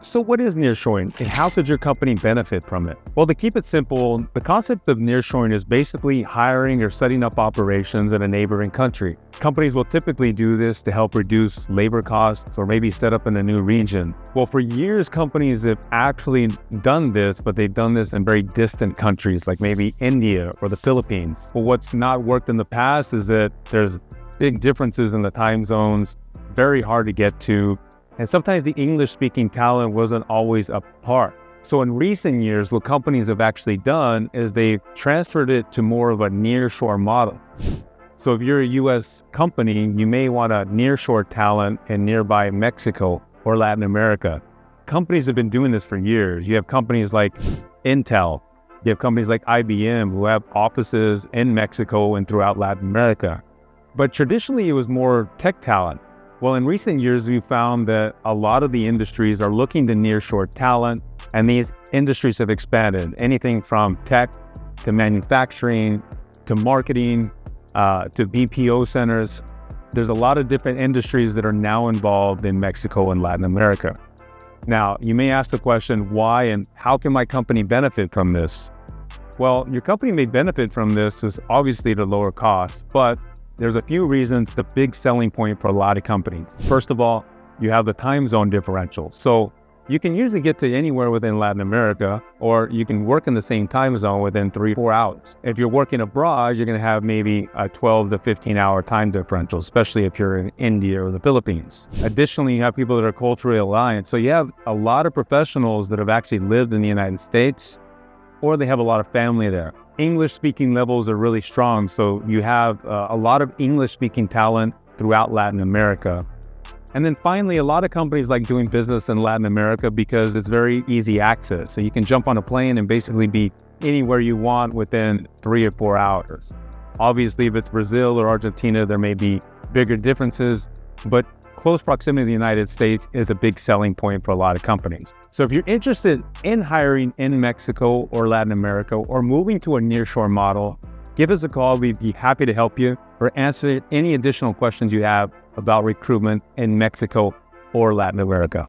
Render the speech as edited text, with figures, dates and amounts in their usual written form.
So what is nearshoring and how could your company benefit from it? Well, to keep it simple, the concept of nearshoring is basically hiring or setting up operations in a neighboring country. Companies will typically do this to help reduce labor costs or maybe set up in a new region. Well, for years, companies have actually done this, but they've done this in very distant countries like maybe India or the Philippines. But what's not worked in the past is that there's big differences in the time zones, very hard to get to. And sometimes the English-speaking talent wasn't always up par. So in recent years, what companies have actually done is they've transferred it to more of a nearshore model. So if you're a US company, you may want to nearshore talent in nearby Mexico or Latin America. Companies have been doing this for years. You have companies like Intel, you have companies like IBM who have offices in Mexico and throughout Latin America. But traditionally, it was more tech talent. Well, in recent years, we found that a lot of the industries are looking to nearshore talent, and these industries have expanded. Anything from tech to manufacturing to marketing to BPO centers. There's a lot of different industries that are now involved in Mexico and Latin America. Now, you may ask the question, why and how can my company benefit from this? Well, your company may benefit from this is obviously to lower costs, but there's a few reasons, the big selling point for a lot of companies. First of all, you have the time zone differential. So you can usually get to anywhere within Latin America, or you can work in the same time zone within 3-4 hours. If you're working abroad, you're going to have maybe a 12 to 15 hour time differential, especially if you're in India or the Philippines. Additionally, you have people that are culturally aligned. So you have a lot of professionals that have actually lived in the United States, or they have a lot of family there. English-speaking levels are really strong, so you have a lot of English-speaking talent throughout Latin America. And then finally, a lot of companies like doing business in Latin America because it's very easy access. So you can jump on a plane and basically be anywhere you want within 3 or 4 hours. Obviously, if it's Brazil or Argentina, there may be bigger differences, but close proximity to the United States is a big selling point for a lot of companies. So if you're interested in hiring in Mexico or Latin America or moving to a nearshore model, give us a call. We'd be happy to help you or answer any additional questions you have about recruitment in Mexico or Latin America.